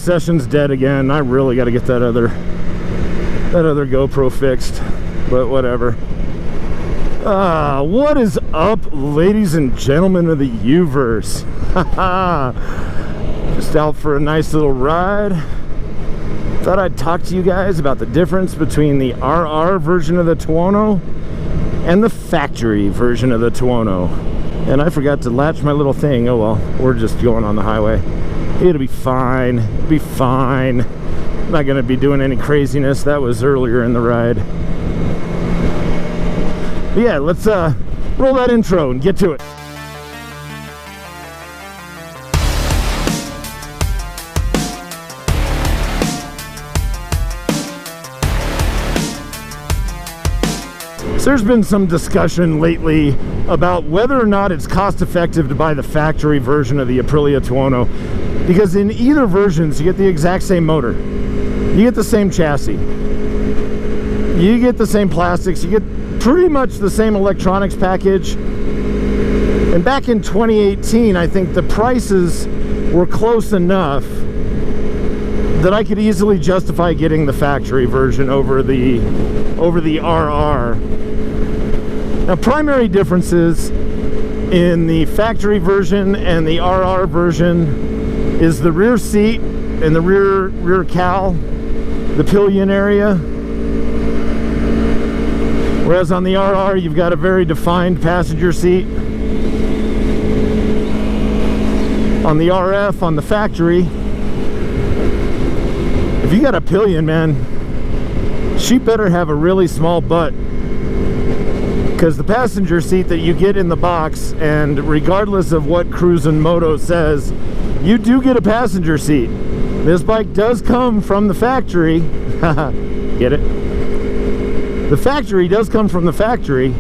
session's dead again. I really got to get that other GoPro fixed, but whatever. What is up, ladies and gentlemen of the Uverse? Just out for a nice little ride. Thought I'd talk to you guys about the difference between the RR version of the Tuono and the factory version of the Tuono. And I forgot to latch my little thing. Oh well, we're just going on the highway. It'll be fine. It'll be fine. I'm not gonna be doing any craziness. That was earlier in the ride. But yeah, let's roll that intro and get to it. So there's been some discussion lately about whether or not it's cost effective to buy the factory version of the Aprilia Tuono, because in either versions you get the exact same motor, you get the same chassis, you get the same plastics, you get pretty much the same electronics package. And back in 2018, I think the prices were close enough that I could easily justify getting the factory version over the RR. Now, primary differences in the factory version and the RR version is the rear seat and the rear cowl, the pillion area. Whereas on the RR, you've got a very defined passenger seat. On the RF, on the factory, if you got a pillion, man, she better have a really small butt, because the passenger seat that you get in the box, and regardless of what MtnMoto says, you do get a passenger seat. This bike does come from the factory. Get it? The factory does come from the factory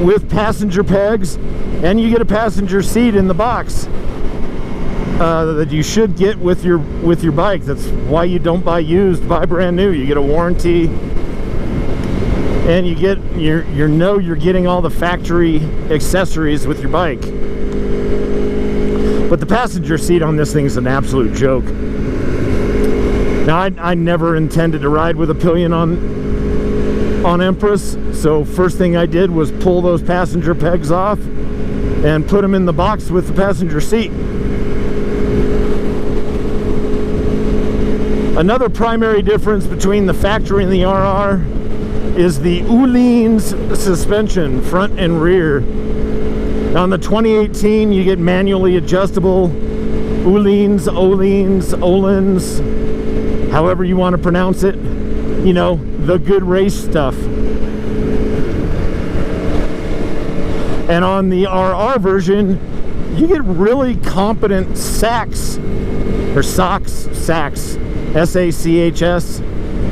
with passenger pegs, and you get a passenger seat in the box that you should get with your bike. That's why you don't buy used, buy brand new. You get a warranty, and you get you're getting all the factory accessories with your bike. But the passenger seat on this thing is an absolute joke. Now, I never intended to ride with a pillion on Empress, so first thing I did was pull those passenger pegs off and put them in the box with the passenger seat. Another primary difference between the factory and the RR is the Uhlens suspension, front and rear. Now, on the 2018, you get manually adjustable Uhlens, Olens, however you want to pronounce it. You know, the good race stuff. And on the RR version, you get really competent sacks, S-A-C-H-S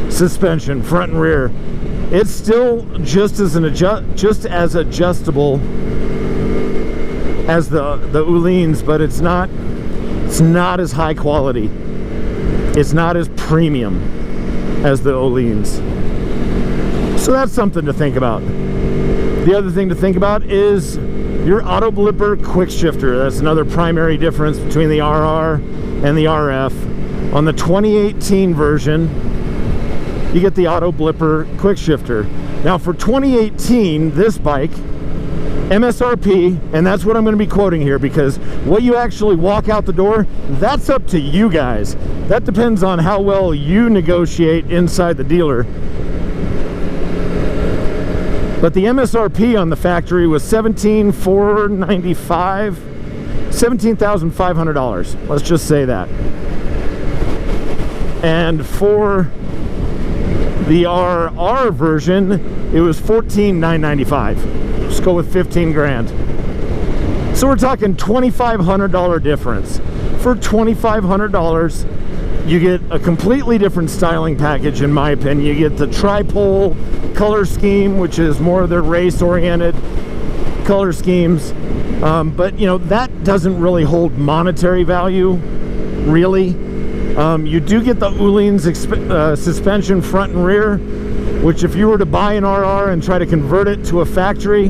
suspension, front and rear. It's still just as adjustable as the Uhlens, but it's not as high quality. It's not as premium as the Uhlens. So that's something to think about. The other thing to think about is your auto blipper quick shifter. That's another primary difference between the RR and the RF. On the 2018 version, you get the auto blipper quick shifter. Now, for 2018, this bike, MSRP, and that's what I'm going to be quoting here, because what you actually walk out the door, that's up to you guys. That depends on how well you negotiate inside the dealer. But the MSRP on the factory was $17,500. Let's just say that. And for the RR version, it was $14,995. Let's go with 15 grand. So we're talking $2,500 difference. For $2,500, you get a completely different styling package, in my opinion. You get the tri-pole color scheme, which is more of their race-oriented color schemes. But, you know, that doesn't really hold monetary value, really. You do get the Uhlens suspension front and rear, which if you were to buy an RR and try to convert it to a factory,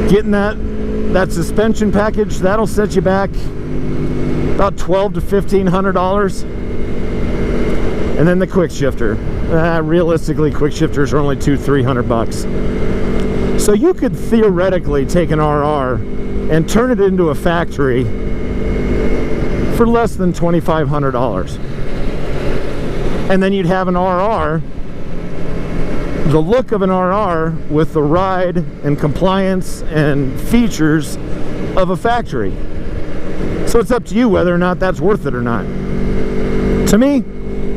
getting that suspension package, that'll set you back about $1,200 to $1,500. And then the quick shifter. Realistically, quick shifters are only $200-300. So you could theoretically take an RR and turn it into a factory for less than $2,500. And then you'd have an RR, the look of an RR with the ride and compliance and features of a factory. So it's up to you whether or not that's worth it or not. To me,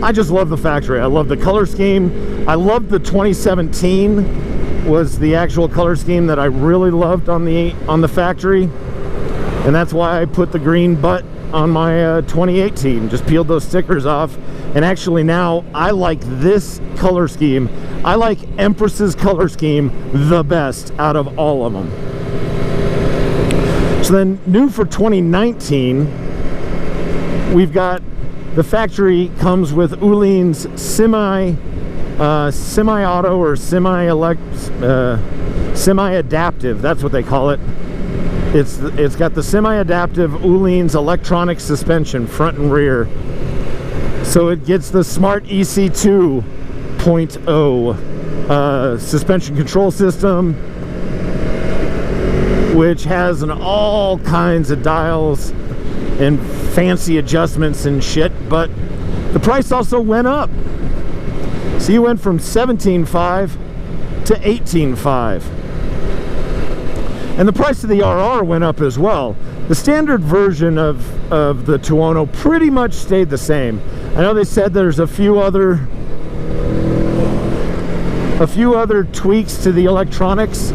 I just love the factory. I love the color scheme. I love the 2017 was the actual color scheme that I really loved on the factory, and that's why I put the green butt on my 2018. Just peeled those stickers off, and actually now I like this color scheme. I like Empress's color scheme the best out of all of them. So then, new for 2019, we've got the factory comes with Uhlein's semi-auto or semi-adaptive. That's what they call it. It's got the semi-adaptive Uhlein's electronic suspension, front and rear. So it gets the Smart EC 2.0 suspension control system, which has all kinds of dials and fancy adjustments and shit, but the price also went up. So you went from $17,500 to $18,500. And the price of the RR went up as well. The standard version of the Tuono pretty much stayed the same. I know they said there's a few other tweaks to the electronics,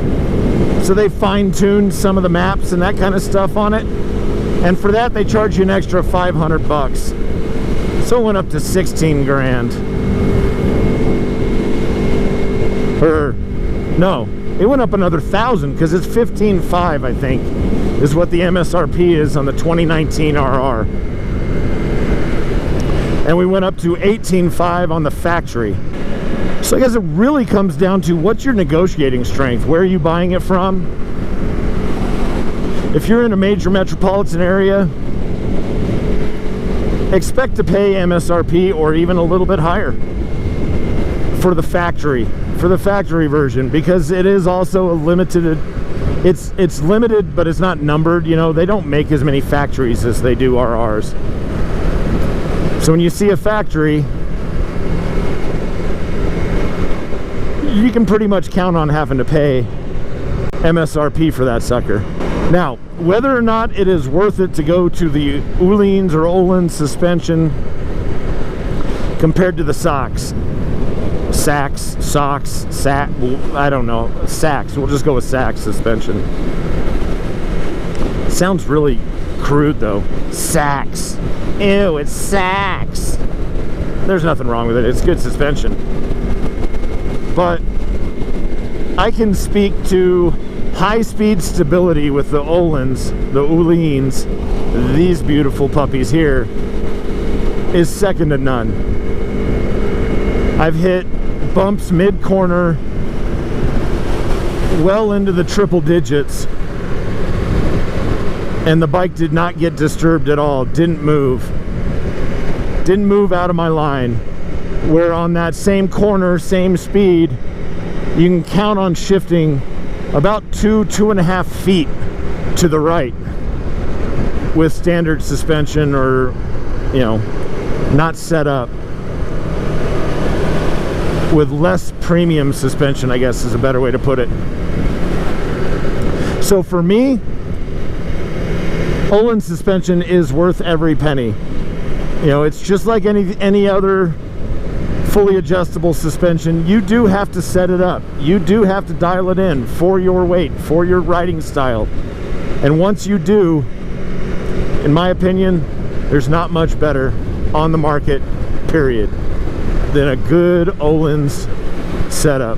so they fine-tuned some of the maps and that kind of stuff on it, and for that they charge you an extra $500. So it went up to 16 grand. Or no, it went up another 1,000 because it's 15,500, I think, is what the MSRP is on the 2019 RR. And we went up to 18,500 on the factory. So I guess it really comes down to what's your negotiating strength? Where are you buying it from? If you're in a major metropolitan area, expect to pay MSRP or even a little bit higher for the factory version, because it is also a limited, it's limited, but it's not numbered. You know, they don't make as many factories as they do RRs. So when you see a factory, you can pretty much count on having to pay MSRP for that sucker. Now, whether or not it is worth it to go to the Uhlein's or Öhlins suspension compared to the Sachs, I don't know, Sachs, we'll just go with Sachs suspension. Sounds really crude though. Sachs. Ew, it's Sachs. There's nothing wrong with it. It's good suspension. But I can speak to high-speed stability with the Öhlins, the Uhlein's, these beautiful puppies here, is second to none. I've hit bumps mid-corner well into the triple digits, and the bike did not get disturbed at all. Didn't move out of my line, where on that same corner, same speed, you can count on shifting about 2.5 feet to the right with standard suspension, or, you know, not set up, with less premium suspension, I guess is a better way to put it. So for me, Öhlins suspension is worth every penny. You know, it's just like any other fully adjustable suspension. You do have to set it up. You do have to dial it in for your weight, for your riding style. And once you do, in my opinion, there's not much better on the market, period, than a good Öhlins setup.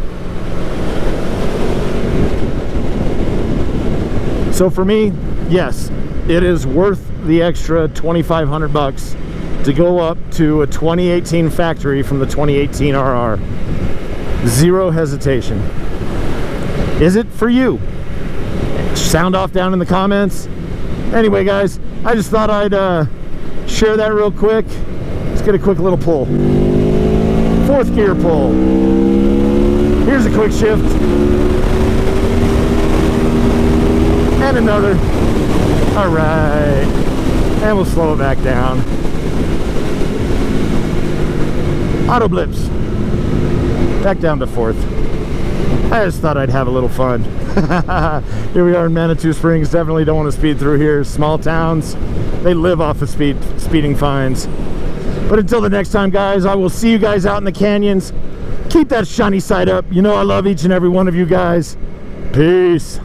So for me, yes, it is worth the extra $2,500 to go up to a 2018 factory from the 2018 RR. Zero hesitation. Is it for you? Sound off down in the comments. Anyway, guys, I just thought I'd share that real quick. Let's get a quick little pull. 4th gear pull. Here's a quick shift. And another. All right. And we'll slow it back down. Auto blips. Back down to 4th. I just thought I'd have a little fun. Here we are in Manitou Springs. Definitely don't want to speed through here. Small towns, they live off of speeding fines. But until the next time, guys, I will see you guys out in the canyons. Keep that shiny side up. You know I love each and every one of you guys. Peace.